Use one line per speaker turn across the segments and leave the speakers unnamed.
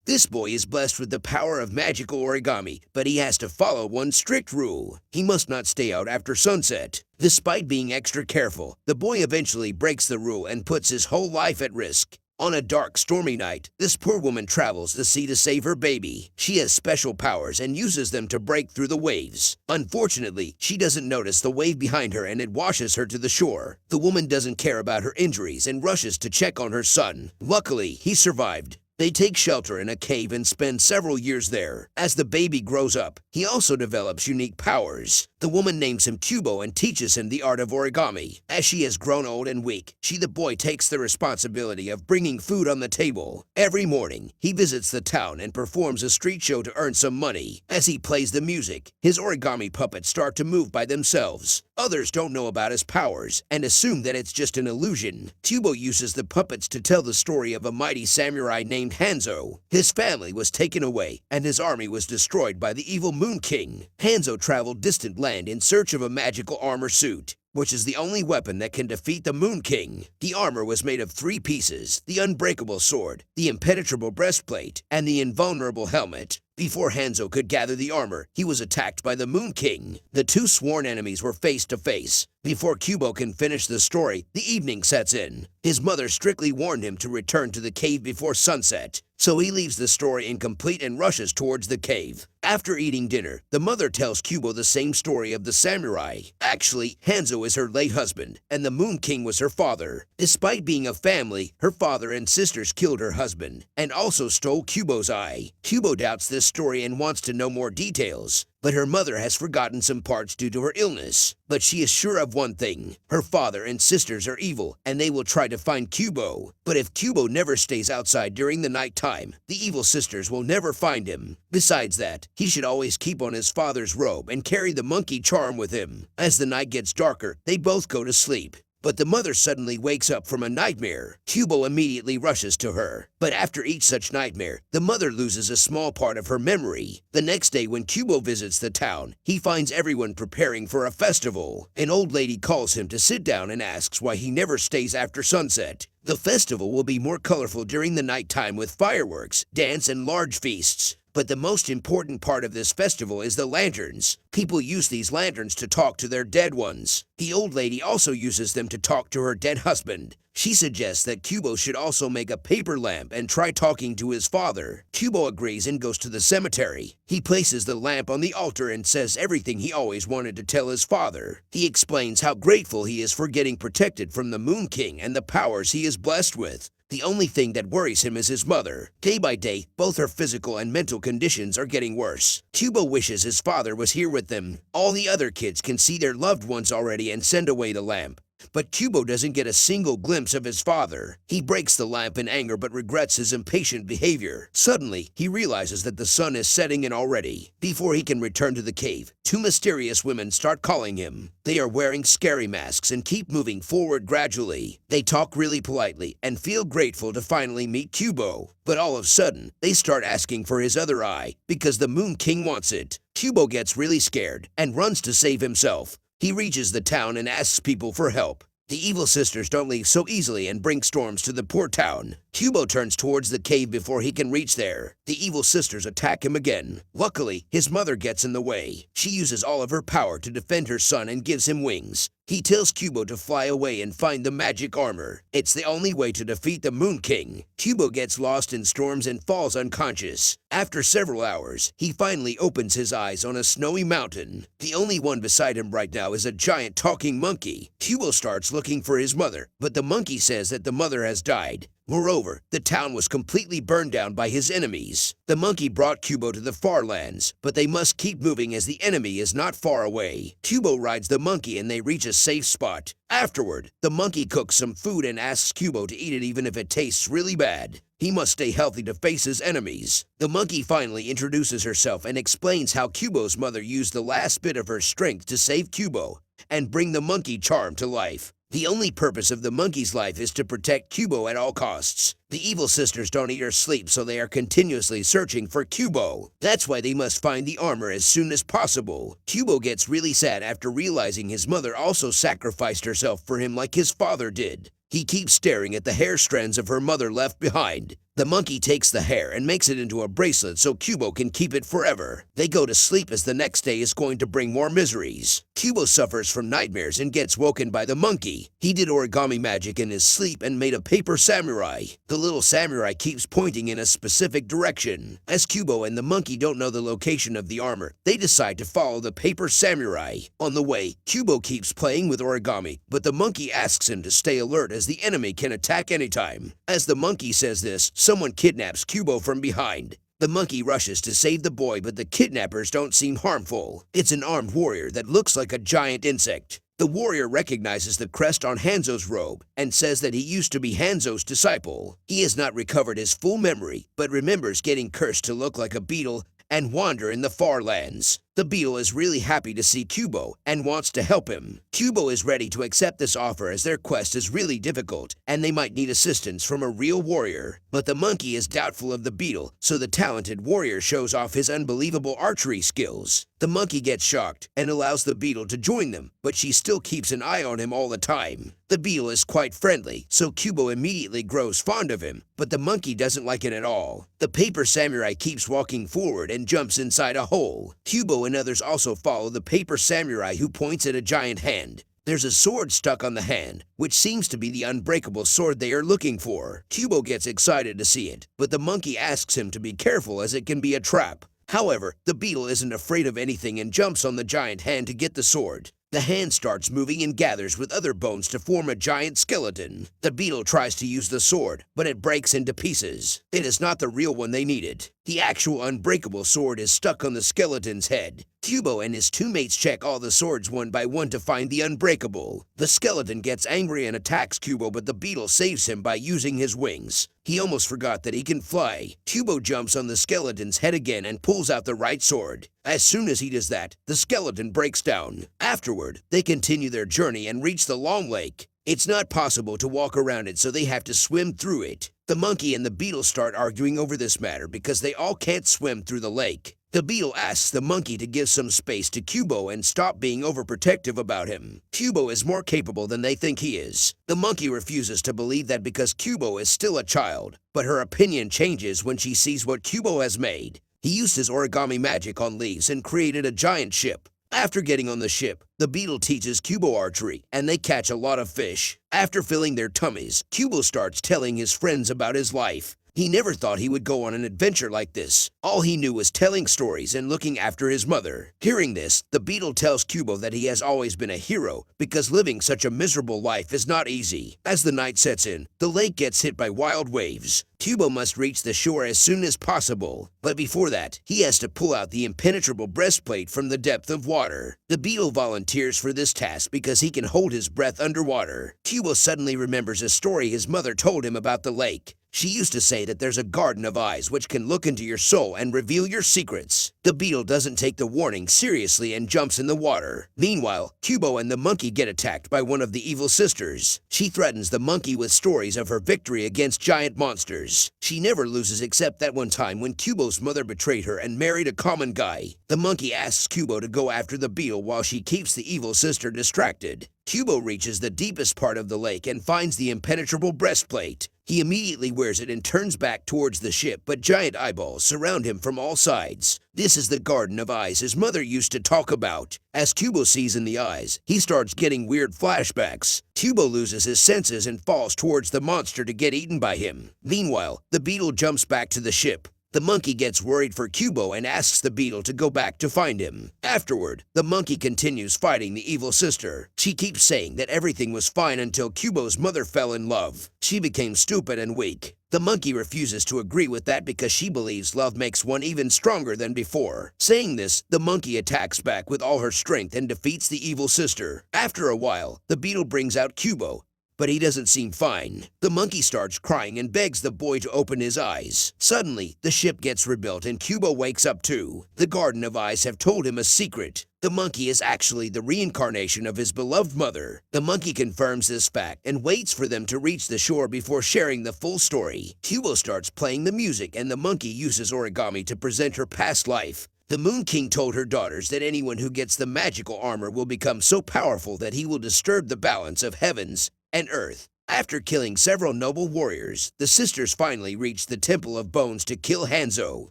This boy is blessed with the power of magical origami, but he has to follow one strict rule. He must not stay out after sunset. Despite being extra careful, the boy eventually breaks the rule and puts his whole life at risk. On a dark, stormy night, this poor woman travels the sea to save her baby. She has special powers and uses them to break through the waves. Unfortunately, she doesn't notice the wave behind her and it washes her to the shore. The woman doesn't care about her injuries and rushes to check on her son. Luckily, he survived. They take shelter in a cave and spend several years there. As the baby grows up, he also develops unique powers. The woman names him Kubo and teaches him the art of origami. As she has grown old and weak, the boy takes the responsibility of bringing food on the table. Every morning, he visits the town and performs a street show to earn some money. As he plays the music, his origami puppets start to move by themselves. Others don't know about his powers and assume that it's just an illusion. Kubo uses the puppets to tell the story of a mighty samurai named Hanzo. His family was taken away and his army was destroyed by the evil Moon King. Hanzo traveled distant land in search of a magical armor suit, which is the only weapon that can defeat the Moon King. The armor was made of 3 pieces: the unbreakable sword, the impenetrable breastplate, and the invulnerable helmet. Before Hanzo could gather the armor, he was attacked by the Moon King. The two sworn enemies were face to face. Before Kubo can finish the story, the evening sets in. His mother strictly warned him to return to the cave before sunset, so he leaves the story incomplete and rushes towards the cave. After eating dinner, the mother tells Kubo the same story of the samurai. Actually, Hanzo is her late husband, and the Moon King was her father. Despite being a family, her father and sisters killed her husband, and also stole Kubo's eye. Kubo doubts this story and wants to know more details, but her mother has forgotten some parts due to her illness. But she is sure of one thing: her father and sisters are evil, and they will try to find Kubo. But if Kubo never stays outside during the night time, the evil sisters will never find him. Besides that, he should always keep on his father's robe and carry the monkey charm with him. As the night gets darker, they both go to sleep. But the mother suddenly wakes up from a nightmare. Kubo immediately rushes to her. But after each such nightmare, the mother loses a small part of her memory. The next day when Kubo visits the town, he finds everyone preparing for a festival. An old lady calls him to sit down and asks why he never stays after sunset. The festival will be more colorful during the nighttime with fireworks, dance, and large feasts. But the most important part of this festival is the lanterns. People use these lanterns to talk to their dead ones. The old lady also uses them to talk to her dead husband. She suggests that Kubo should also make a paper lamp and try talking to his father. Kubo agrees and goes to the cemetery. He places the lamp on the altar and says everything he always wanted to tell his father. He explains how grateful he is for getting protected from the Moon King and the powers he is blessed with. The only thing that worries him is his mother. Day by day, both her physical and mental conditions are getting worse. Kubo wishes his father was here with them. All the other kids can see their loved ones already and send away the lamp. But Kubo doesn't get a single glimpse of his father. He breaks the lamp in anger but regrets his impatient behavior. Suddenly, he realizes that the sun is setting in already. Before he can return to the cave, 2 mysterious women start calling him. They are wearing scary masks and keep moving forward gradually. They talk really politely and feel grateful to finally meet Kubo. But all of a sudden, they start asking for his other eye because the Moon King wants it. Kubo gets really scared and runs to save himself. He reaches the town and asks people for help. The evil sisters don't leave so easily and bring storms to the poor town. Kubo turns towards the cave before he can reach there. The evil sisters attack him again. Luckily, his mother gets in the way. She uses all of her power to defend her son and gives him wings. He tells Kubo to fly away and find the magic armor. It's the only way to defeat the Moon King. Kubo gets lost in storms and falls unconscious. After several hours, he finally opens his eyes on a snowy mountain. The only one beside him right now is a giant talking monkey. Kubo starts looking for his mother, but the monkey says that the mother has died. Moreover, the town was completely burned down by his enemies. The monkey brought Kubo to the far lands, but they must keep moving as the enemy is not far away. Kubo rides the monkey and they reach a safe spot. Afterward, the monkey cooks some food and asks Kubo to eat it even if it tastes really bad. He must stay healthy to face his enemies. The monkey finally introduces herself and explains how Kubo's mother used the last bit of her strength to save Kubo and bring the monkey charm to life. The only purpose of the monkey's life is to protect Kubo at all costs. The evil sisters don't eat or sleep, so they are continuously searching for Kubo. That's why they must find the armor as soon as possible. Kubo gets really sad after realizing his mother also sacrificed herself for him like his father did. He keeps staring at the hair strands of her mother left behind. The monkey takes the hair and makes it into a bracelet so Kubo can keep it forever. They go to sleep as the next day is going to bring more miseries. Kubo suffers from nightmares and gets woken by the monkey. He did origami magic in his sleep and made a paper samurai. The little samurai keeps pointing in a specific direction. As Kubo and the monkey don't know the location of the armor, they decide to follow the paper samurai. On the way, Kubo keeps playing with origami, but the monkey asks him to stay alert as the enemy can attack anytime. As the monkey says this, someone kidnaps Kubo from behind. The monkey rushes to save the boy, but the kidnappers don't seem harmful. It's an armed warrior that looks like a giant insect. The warrior recognizes the crest on Hanzo's robe and says that he used to be Hanzo's disciple. He has not recovered his full memory, but remembers getting cursed to look like a beetle and wander in the far lands. The beetle is really happy to see Kubo and wants to help him. Kubo is ready to accept this offer as their quest is really difficult and they might need assistance from a real warrior. But the monkey is doubtful of the beetle, so the talented warrior shows off his unbelievable archery skills. The monkey gets shocked and allows the beetle to join them, but she still keeps an eye on him all the time. The beetle is quite friendly, so Kubo immediately grows fond of him, but the monkey doesn't like it at all. The paper samurai keeps walking forward and jumps inside a hole. Kubo and others also follow the paper samurai who points at a giant hand. There's a sword stuck on the hand, which seems to be the unbreakable sword they are looking for. Kubo gets excited to see it, but the monkey asks him to be careful as it can be a trap. However, the beetle isn't afraid of anything and jumps on the giant hand to get the sword. The hand starts moving and gathers with other bones to form a giant skeleton. The beetle tries to use the sword, but it breaks into pieces. It is not the real one they needed. The actual unbreakable sword is stuck on the skeleton's head. Kubo and his two mates check all the swords one by one to find the unbreakable. The skeleton gets angry and attacks Kubo, but the beetle saves him by using his wings. He almost forgot that he can fly. Kubo jumps on the skeleton's head again and pulls out the right sword. As soon as he does that, the skeleton breaks down. Afterward, they continue their journey and reach the long lake. It's not possible to walk around it, so they have to swim through it. The monkey and the beetle start arguing over this matter because they all can't swim through the lake. The beetle asks the monkey to give some space to Kubo and stop being overprotective about him. Kubo is more capable than they think he is. The monkey refuses to believe that because Kubo is still a child, but her opinion changes when she sees what Kubo has made. He used his origami magic on leaves and created a giant ship. After getting on the ship, the beetle teaches Kubo archery, and they catch a lot of fish. After filling their tummies, Kubo starts telling his friends about his life. He never thought he would go on an adventure like this. All he knew was telling stories and looking after his mother. Hearing this, the beetle tells Kubo that he has always been a hero because living such a miserable life is not easy. As the night sets in, the lake gets hit by wild waves. Kubo must reach the shore as soon as possible, but before that, he has to pull out the impenetrable breastplate from the depth of water. The beetle volunteers for this task because he can hold his breath underwater. Kubo suddenly remembers a story his mother told him about the lake. She used to say that there's a garden of eyes which can look into your soul and reveal your secrets. The beetle doesn't take the warning seriously and jumps in the water. Meanwhile, Kubo and the monkey get attacked by one of the evil sisters. She threatens the monkey with stories of her victory against giant monsters. She never loses except that one time when Kubo's mother betrayed her and married a common guy. The monkey asks Kubo to go after the beetle while she keeps the evil sister distracted. Kubo reaches the deepest part of the lake and finds the impenetrable breastplate. He immediately wears it and turns back towards the ship, but giant eyeballs surround him from all sides. This is the garden of eyes his mother used to talk about. As Kubo sees in the eyes, he starts getting weird flashbacks. Kubo loses his senses and falls towards the monster to get eaten by him. Meanwhile, the beetle jumps back to the ship. The monkey gets worried for Kubo and asks the beetle to go back to find him. Afterward, the monkey continues fighting the evil sister. She keeps saying that everything was fine until Kubo's mother fell in love. She became stupid and weak. The monkey refuses to agree with that because she believes love makes one even stronger than before. Saying this, the monkey attacks back with all her strength and defeats the evil sister. After a while, the beetle brings out Kubo, but he doesn't seem fine. The monkey starts crying and begs the boy to open his eyes. Suddenly, the ship gets rebuilt and Kubo wakes up too. The Garden of Eyes have told him a secret. The monkey is actually the reincarnation of his beloved mother. The monkey confirms this fact and waits for them to reach the shore before sharing the full story. Kubo starts playing the music and the monkey uses origami to present her past life. The Moon King told her daughters that anyone who gets the magical armor will become so powerful that he will disturb the balance of heavens and earth. After killing several noble warriors, the sisters finally reached the Temple of Bones to kill Hanzo.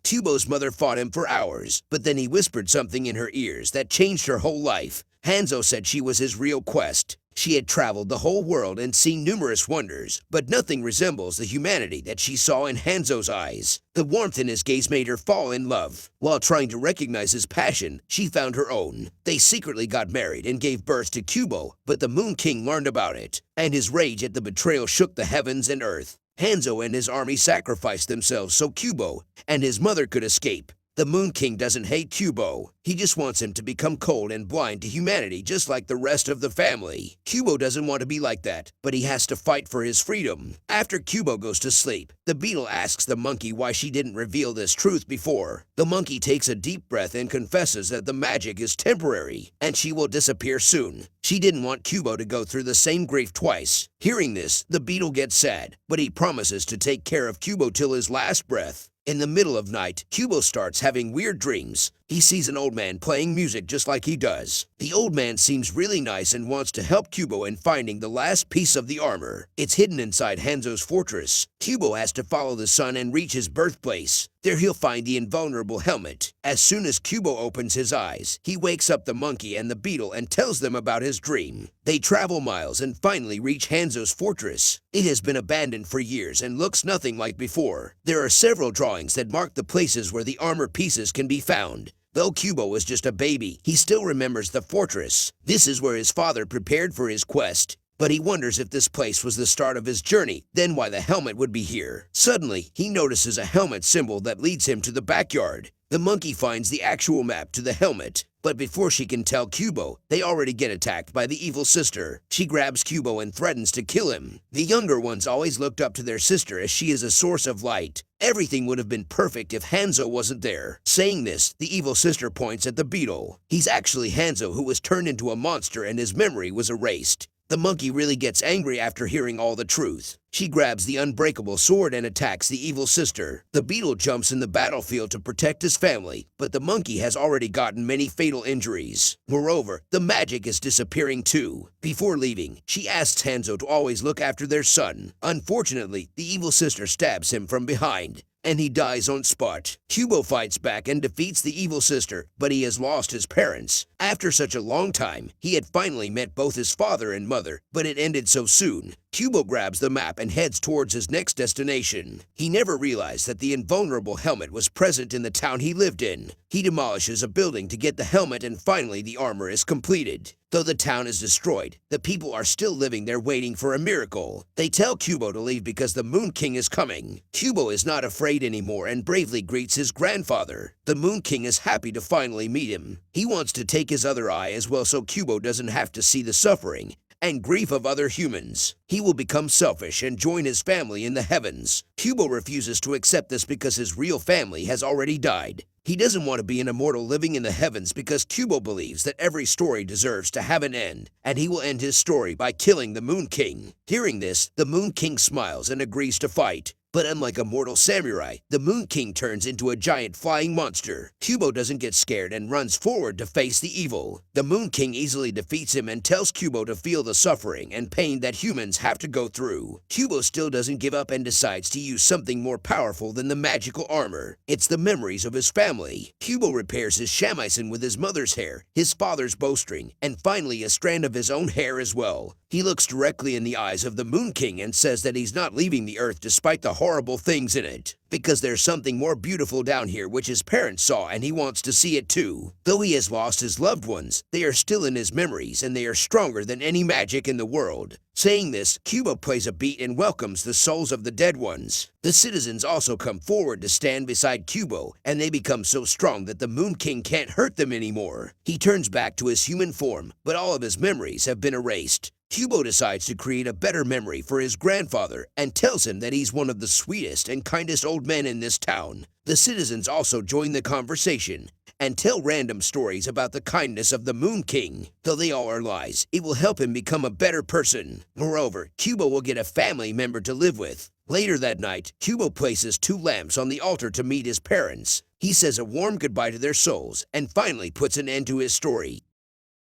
Kubo's mother fought him for hours, but then he whispered something in her ears that changed her whole life. Hanzo said she was his real quest. She had traveled the whole world and seen numerous wonders, but nothing resembles the humanity that she saw in Hanzo's eyes. The warmth in his gaze made her fall in love. While trying to recognize his passion, she found her own. They secretly got married and gave birth to Kubo, but the Moon King learned about it, and his rage at the betrayal shook the heavens and earth. Hanzo and his army sacrificed themselves so Kubo and his mother could escape. The Moon King doesn't hate Kubo. He just wants him to become cold and blind to humanity just like the rest of the family. Kubo doesn't want to be like that, but he has to fight for his freedom. After Kubo goes to sleep, the beetle asks the monkey why she didn't reveal this truth before. The monkey takes a deep breath and confesses that the magic is temporary, and she will disappear soon. She didn't want Kubo to go through the same grief twice. Hearing this, the beetle gets sad, but he promises to take care of Kubo till his last breath. In the middle of night, Kubo starts having weird dreams. He sees an old man playing music just like he does. The old man seems really nice and wants to help Kubo in finding the last piece of the armor. It's hidden inside Hanzo's fortress. Kubo has to follow the sun and reach his birthplace. There he'll find the invulnerable helmet. As soon as Kubo opens his eyes, he wakes up the monkey and the beetle and tells them about his dream. They travel miles and finally reach Hanzo's fortress. It has been abandoned for years and looks nothing like before. There are several drawings that mark the places where the armor pieces can be found. Though Kubo was just a baby, he still remembers the fortress. This is where his father prepared for his quest. But he wonders if this place was the start of his journey, then why the helmet would be here. Suddenly, he notices a helmet symbol that leads him to the backyard. The monkey finds the actual map to the helmet. But before she can tell Kubo, they already get attacked by the evil sister. She grabs Kubo and threatens to kill him. The younger ones always looked up to their sister as she is a source of light. Everything would have been perfect if Hanzo wasn't there. Saying this, the evil sister points at the beetle. He's actually Hanzo, who was turned into a monster and his memory was erased. The monkey really gets angry after hearing all the truth. She grabs the unbreakable sword and attacks the evil sister. The beetle jumps in the battlefield to protect his family, but the monkey has already gotten many fatal injuries. Moreover, the magic is disappearing too. Before leaving, she asks Hanzo to always look after their son. Unfortunately, the evil sister stabs him from behind, and he dies on spot. Kubo fights back and defeats the evil sister, but he has lost his parents. After such a long time, he had finally met both his father and mother, but it ended so soon. Kubo grabs the map and heads towards his next destination. He never realized that the invulnerable helmet was present in the town he lived in. He demolishes a building to get the helmet and finally the armor is completed. Though the town is destroyed, the people are still living there waiting for a miracle. They tell Kubo to leave because the Moon King is coming. Kubo is not afraid anymore and bravely greets his grandfather. The Moon King is happy to finally meet him. He wants to take his other eye as well so Kubo doesn't have to see the suffering and grief of other humans. He will become selfish and join his family in the heavens. Kubo refuses to accept this because his real family has already died. He doesn't want to be an immortal living in the heavens because Kubo believes that every story deserves to have an end, and he will end his story by killing the Moon King. Hearing this, the Moon King smiles and agrees to fight. But unlike a mortal samurai, the Moon King turns into a giant flying monster. Kubo doesn't get scared and runs forward to face the evil. The Moon King easily defeats him and tells Kubo to feel the suffering and pain that humans have to go through. Kubo still doesn't give up and decides to use something more powerful than the magical armor. It's the memories of his family. Kubo repairs his shamisen with his mother's hair, his father's bowstring, and finally a strand of his own hair as well. He looks directly in the eyes of the Moon King and says that he's not leaving the earth despite the horrible things in it, because there's something more beautiful down here which his parents saw and he wants to see it too. Though he has lost his loved ones, they are still in his memories and they are stronger than any magic in the world. Saying this, Kubo plays a beat and welcomes the souls of the dead ones. The citizens also come forward to stand beside Kubo, and they become so strong that the Moon King can't hurt them anymore. He turns back to his human form, but all of his memories have been erased. Kubo decides to create a better memory for his grandfather and tells him that he's one of the sweetest and kindest old men in this town. The citizens also join the conversation and tell random stories about the kindness of the Moon King. Though they all are lies, it will help him become a better person. Moreover, Kubo will get a family member to live with. Later that night, Kubo places 2 lamps on the altar to meet his parents. He says a warm goodbye to their souls and finally puts an end to his story.